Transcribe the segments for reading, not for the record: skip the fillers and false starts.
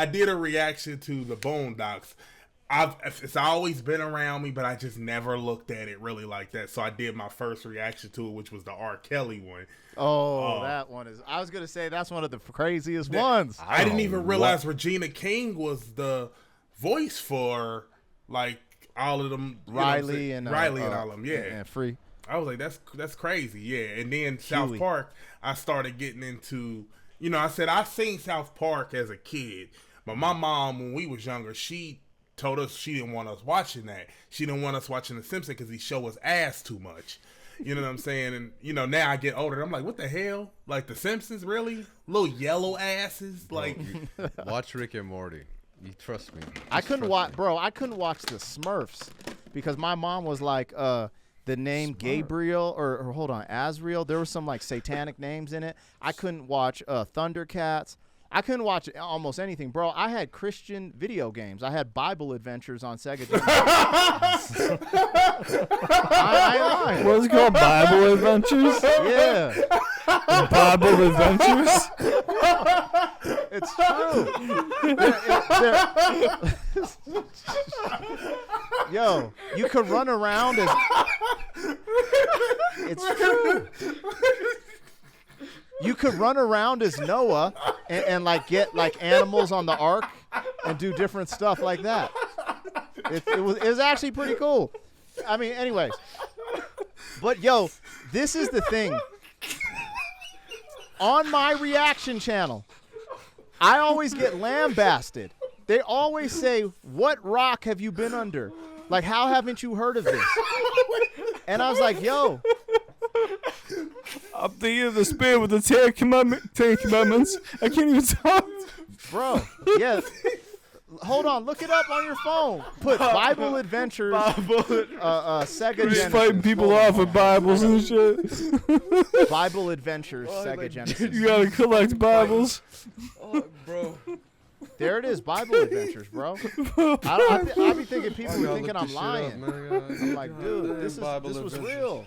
I did a reaction to the Boondocks. It's always been around me, but I just never looked at it really like that. So I did my first reaction to it, which was the R. Kelly one. Oh, that one is. I was gonna say that's one of the craziest ones. I didn't even realize Regina King was the voice for like all of them. Riley and all of them. Yeah, and Free. I was like, that's crazy. Yeah, and then South Park, I started getting into. I said I seen South Park as a kid, but my mom, when we was younger, she told us she didn't want us watching that. She didn't want us watching The Simpsons because he show us ass too much. You know what I'm saying? And, now I get older. I'm like, what the hell? Like, The Simpsons, really? Little yellow asses? Like, watch Rick and Morty. You trust me. I couldn't watch the Smurfs because my mom was like, the name Gabriel or hold on, Azrael. There were some, like, satanic names in it. I couldn't watch Thundercats. I couldn't watch almost anything, bro. I had Christian video games. I had Bible Adventures on Sega Genesis. I What's it called? Bible Adventures? Yeah. Bible Adventures? It's true. Yo, you could run around as... It's true. You could run around as Noah and like get like animals on the ark and do different stuff like that. It was actually pretty cool. I mean, anyways. But yo, this is the thing. On my reaction channel, I always get lambasted. They always say, "What rock have you been under? Like, how haven't you heard of this?" And I was like, yo. I'm thinking of the spirit with the Ten Commandments. I can't even talk. Bro, yeah. Hold on. Look it up on your phone. Put Bible Adventures, Sega Genesis. Just fighting people off with Bibles and shit. Bible Adventures, Sega Genesis. You gotta collect Bibles. Oh, bro. There it is, Bible Adventures, bro. I be thinking people are thinking I'm lying. I'm like, dude, this was real.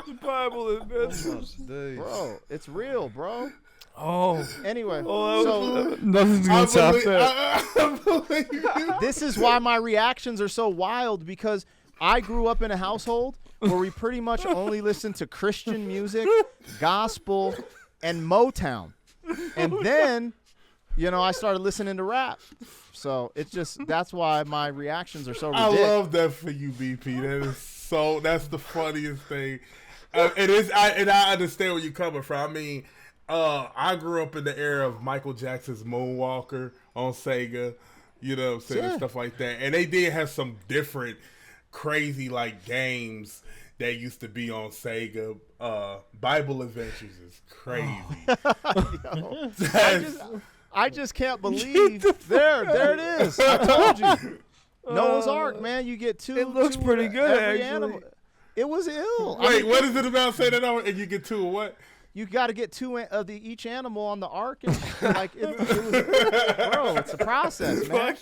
The Bible Adventures. Bro, it's real, bro. Oh. Anyway, so nothing's gonna top that. This is why my reactions are so wild, because I grew up in a household where we pretty much only listened to Christian music, gospel, and Motown. And then, I started listening to rap. So that's why my reactions are so ridiculous. I love that for you, BP. That's the funniest thing. It is, and I understand where you're coming from. I mean, I grew up in the era of Michael Jackson's Moonwalker on Sega, what I'm saying, and stuff like that. And they did have some different crazy, like, games that used to be on Sega. Bible Adventures is crazy. I just can't believe. There it is. I told you. Noah's Ark, man. You get two. It looks pretty good, actually. Animal. It was ill. Wait, what is it about saying that? And you get two of what? You got to get two of each animal on the ark. And, like it was, bro, it's a process, man.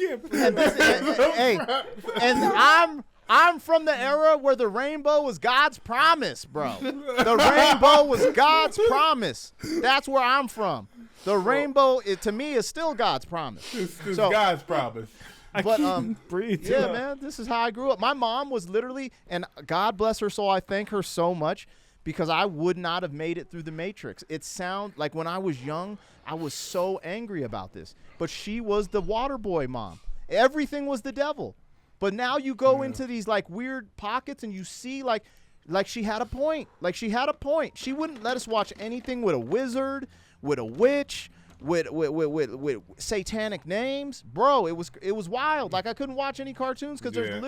I'm from the era where the rainbow was God's promise, bro. The rainbow was God's promise. That's where I'm from. The rainbow, to me, is still God's promise. It's God's promise. But breathe. Yeah, man, this is how I grew up. My mom was literally, and God bless her soul, I thank her so much, because I would not have made it through the Matrix. It sound like when I was young, I was so angry about this. But she was the water boy mom. Everything was the devil. But now you go into these like weird pockets and you see like she had a point. Like she had a point. She wouldn't let us watch anything with a wizard, with a witch, with satanic names. Bro, it was wild. Like I couldn't watch any cartoons because there's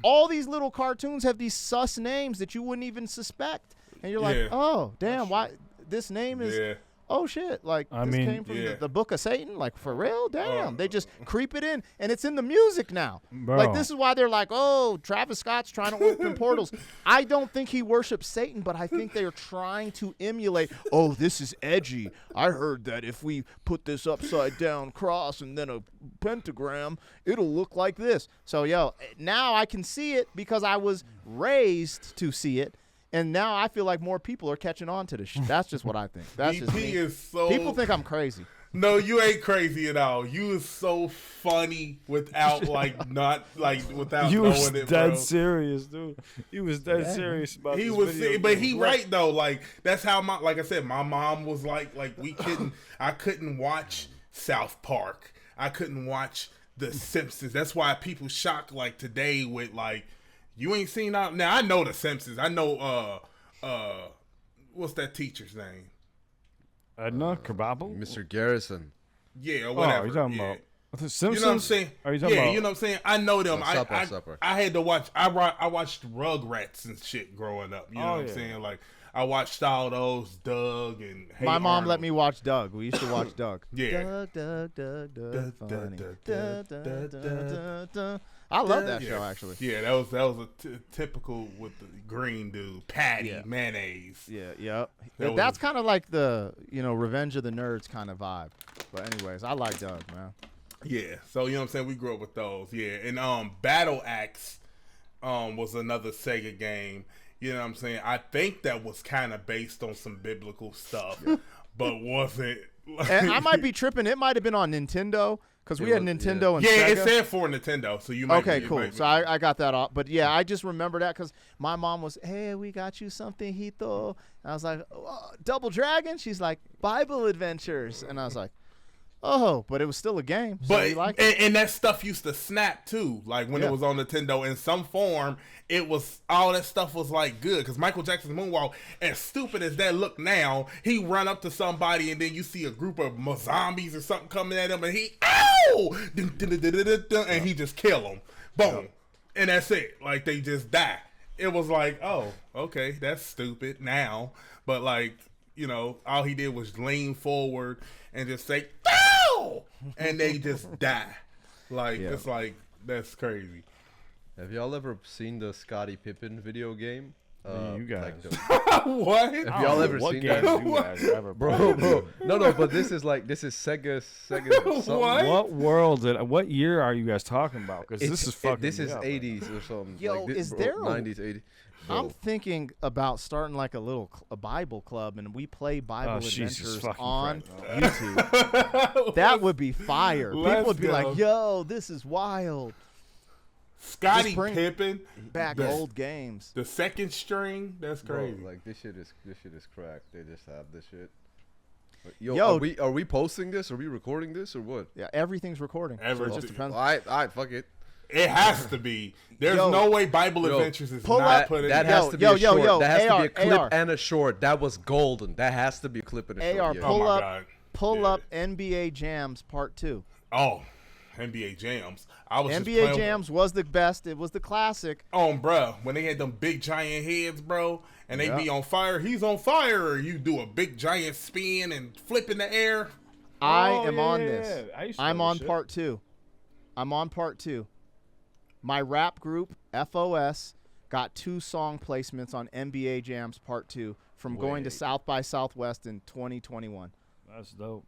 all these little cartoons have these sus names that you wouldn't even suspect. And you're like, oh, damn, why this name is oh shit, like came from the book of Satan, like for real? Damn. They just creep it in, and it's in the music now. Bro. Like this is why they're like, oh, Travis Scott's trying to open portals. I don't think he worships Satan, but I think they're trying to emulate, oh, this is edgy. I heard that if we put this upside down cross and then a pentagram, it'll look like this. So now I can see it because I was raised to see it. And now I feel like more people are catching on to this shit. That's just what I think. That's just me. Is so, people think I'm crazy. No, you ain't crazy at all. You was so funny without without You knowing was it, dead bro. serious, dude. He was dead serious about He this was, video but game. he right though. Like that's how like I said, my mom was like I couldn't watch South Park. I couldn't watch The Simpsons. That's why people shock like today with like you ain't seen out. Now I know The Simpsons. I know what's that teacher's name? Edna Krabappel? Mr. Garrison. Yeah, or whatever. Oh, you're talking yeah. about The Simpsons? You know what I'm saying? Are you talking yeah, about? you know what I'm saying? I know them. Supper. I had to watch. I watched Rugrats and shit growing up. You know what I'm yeah. saying? Like I watched all those Doug and Hey My mom let Arnold. me watch Doug. We used to watch Doug. Yeah. Doug, Da, funny. da, da, da, Da. I love that Yeah. show, actually. Yeah, that was a typical with the green dude, Patty Yeah. mayonnaise. Yeah, yep. That was That's a- kind of like the, Revenge of the Nerds kind of vibe. But anyways, I like Doug, man. Yeah, so you know what I'm saying. We grew up with those. Yeah, and Battle Axe was another Sega game. You know what I'm saying? I think that was kind of based on some biblical stuff, but wasn't. And I might be tripping. It might have been on Nintendo because we It had was- Nintendo and Yeah, it Sega. said for Nintendo, so you might. Okay, be, cool. might be- So I got that off. But yeah, I just remember that because my mom was, hey, we got you something, Hito. And I was like, oh, Double Dragon? She's like, Bible Adventures. And I was like, oh, but it was still a game. So But you like it? and that stuff used to snap too. Like when Yeah. it was on Nintendo in some form, it was all that stuff was like good. Because Michael Jackson's Moonwalk, as stupid as that look now, he run up to somebody and then you see a group of zombies or something coming at him and he ow, dun, dun, dun, dun, dun, dun, dun, and he just kill them, boom, and that's it. Like they just die. It was like, oh, okay, that's stupid now, but like all he did was lean forward and just say, "Ow!" and they just die. Like Yeah. it's like that's crazy. Have y'all ever seen the Scottie Pippen video game? You guys. What? Have I y'all don't know ever what seen games that? you guys ever Bro. No, but this is Sega something. What? What world what year are you guys talking about? Because this is fucking. This is me up. 80s or something. Yo, like this, is bro, there a- 90s, 80s? Bro. I'm thinking about starting like a Bible club, and we play Bible Oh, Jesus Adventures fucking on Christ. YouTube. That would be fire. Let's People would be go. like, yo, this is wild. Scottie Just bring Pippen, Back the, old games. the second string. That's Bro, crazy. like this shit is crack. They just have this shit. Yo, Yo. are we posting this? Are we recording this or what? Yeah, everything's recording. So it Everything. just depends. All right, fuck it. It has to be. There's Yo. no way Bible Yo, Adventures is pull not up- put in. That there. has to be yo, a short. yo, That has to AR, be a clip AR. and a short. That was golden. That has to be a clip and a short. AR, yeah. pull Oh my up, God. pull Yeah. up NBA Jams Part 2. Oh, NBA Jams. I was just NBA playing- Jams was the best. It was the classic. bruh, when they had them big giant heads, bro, and they Yeah. be on fire. He's on fire. Or you do a big giant spin and flip in the air. I Oh, am yeah, on yeah, this. yeah. I used to I'm know on this shit. Part 2. I'm on Part 2. My rap group, FOS, got 2 song placements on NBA Jams Part 2 from going to Wait. South by Southwest in 2021. That's dope.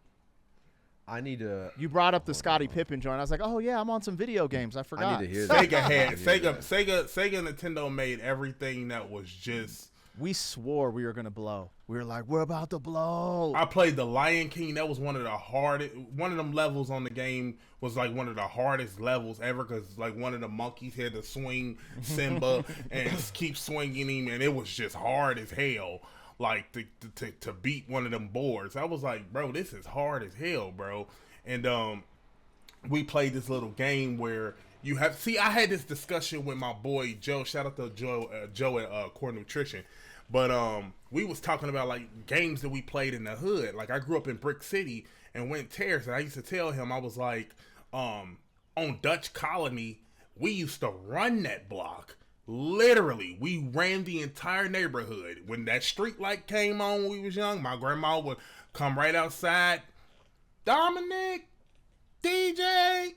I need to. You brought up the Scottie Pippen joint. I was like, oh, yeah, I'm on some video games. I forgot. I need to hear that. Sega had Yeah. Sega and Nintendo made everything that was just. We swore we were going to blow. We were like, we're about to blow. I played the Lion King. That was one of the hardest. One of them levels on the game was like one of the hardest levels ever because like one of the monkeys had to swing Simba and keep swinging him, and it was just hard as hell. Like to beat one of them boards. I was like, bro, this is hard as hell, bro. And we played this little game where you have. See, I had this discussion with my boy Joe. Shout out to Joe at Core Nutrition. But we was talking about like games that we played in the hood. Like I grew up in Brick City and went Terrace, and I used to tell him, I was like, on Dutch Colony, we used to run that block. Literally, we ran the entire neighborhood. When that street light came on when we was young, my grandma would come right outside. Dominic, DJ,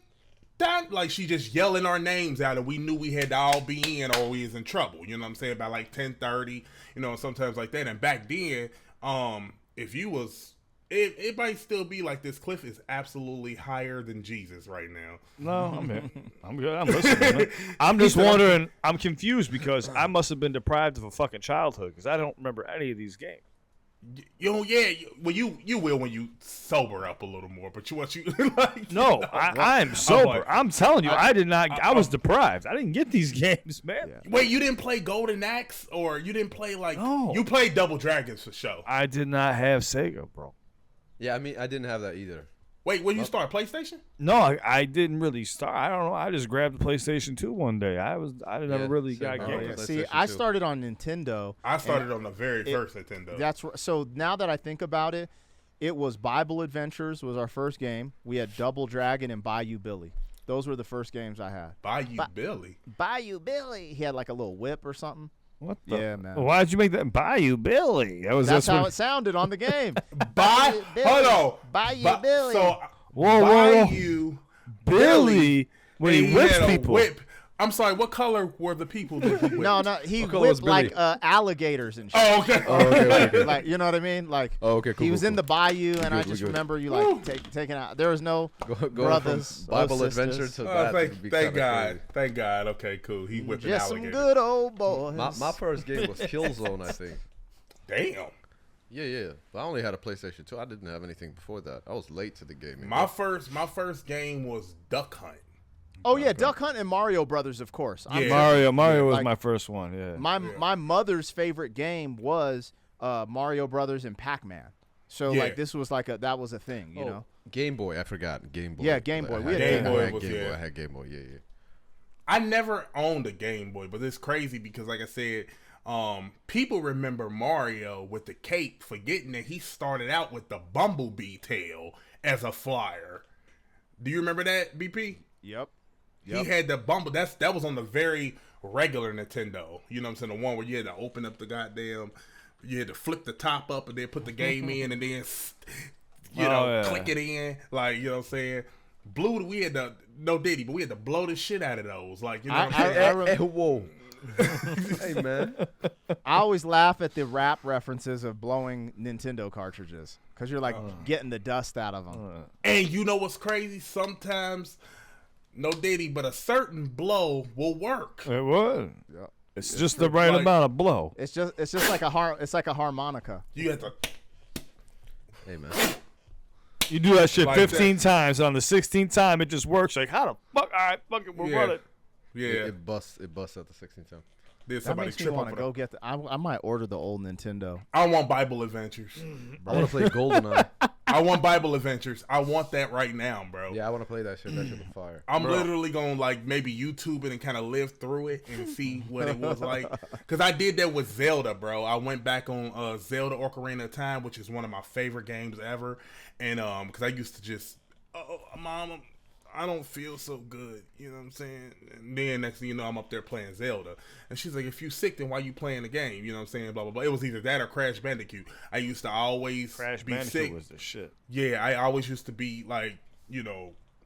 like she just yelling our names out, and we knew we had to all be in or we was in trouble. You know what I'm saying? By like 10:30, sometimes like that. And back then, if you was, it might still be like this cliff is absolutely higher than Jesus right now. No, I'm here. I'm good. I'm listening. Man. I'm just wondering. I'm confused because I must have been deprived of a fucking childhood because I don't remember any of these games. Well, you will when you sober up a little more, but you like. No, I'm sober. like- I'm telling you, I did not. I was deprived. I didn't get these games, man. Yeah. Wait, you didn't play Golden Axe, or you didn't play like? No. You played Double Dragons for show. I did not have Sega, bro. Yeah, I mean, I didn't have that either. Wait, when you start PlayStation? No, I didn't really start. I don't know. I just grabbed the PlayStation 2 one day. I never really same got here. games. Yeah. See, PlayStation I 2. started on Nintendo. I started on the very first Nintendo. So now that I think about it, it was Bible Adventures was our first game. We had Double Dragon and Bayou Billy. Those were the first games I had. Bayou Billy. Bayou Billy. He had like a little whip or something. What the? Yeah, man. Why'd you make that Bayou Billy? That's how what- it sounded on the game. Hold on. Bayou Billy. So Whoa. Bayou Billy when and he whips had a people. Whip. I'm sorry. What color were the people that he whipped? No, he What color was whipped like Billy? alligators and shit. Oh, okay. Oh, okay. Like, you know what I mean? Like, Oh, okay, cool. he was in the bayou, and I good, just we're good. remember you like taking out. There was no brothers, from Bible or adventure sisters. to Oh, that. would be thank kinda God. crazy. Thank God. Okay, cool. He whipping Just some alligators. good old boys. My first game was Killzone, I think. Damn. Yeah. But I only had a PlayStation 2. I didn't have anything before that. I was late to the gaming. My first game was Duck Hunt. Oh yeah, Duck Hunt and Mario Brothers, of course. Yeah. Mario was Like- my first one. Yeah. My mother's favorite game was Mario Brothers and Pac-Man. So Yeah. like this was like that was a thing, you know. Game Boy, I forgot. Game Boy. Yeah, Game Boy. I We had had Game Boy. I had was- Game Boy. yeah. I had Game Boy. Yeah. I never owned a Game Boy, but it's crazy because, like I said, people remember Mario with the cape, forgetting that he started out with the bumblebee tail as a flyer. Do you remember that, BP? Yep. He had the bumble. That was on the very regular Nintendo. You know what I'm saying? The one where you had to open up the goddamn, you had to flip the top up and then put the game in and then, click it in. Like, you know what I'm saying? We had to, no Diddy, but we had to blow the shit out of those. Like, you know what I'm saying? Hey, whoa. Hey, man. I always laugh at the rap references of blowing Nintendo cartridges because you're like getting the dust out of them. And you know what's crazy? Sometimes, no Diddy, but a certain blow will work. It was. Yeah. It's just the right like- amount of blow. It's just like it's like a harmonica. You have to, Hey, man. You do that shit Like 15 times. On the 16th time, it just works. Like, how the fuck? All right, fuck it, we'll Yeah. run it. yeah. It busts at the 16th time. Then That somebody makes me trip want over to go get I might order the old Nintendo. I want Bible Adventures. I want to play GoldenEye. I want Bible Adventures. I want that right now, bro. Yeah, I want to play that shit. That shit was fire. I'm literally going to like maybe YouTube it and kind of live through it and see what it was like. Because I did that with Zelda, bro. I went back on Zelda Ocarina of Time, which is one of my favorite games ever. And because I used to just, Mom, I don't feel so good. You know what I'm saying? And then next thing you know, I'm up there playing Zelda. And she's like, if you sick, then why you playing the game? You know what I'm saying? Blah, blah, blah. It was either that or Crash Bandicoot. I used to always Crash be Bandicoot sick. was the shit. Yeah, I always used to be like,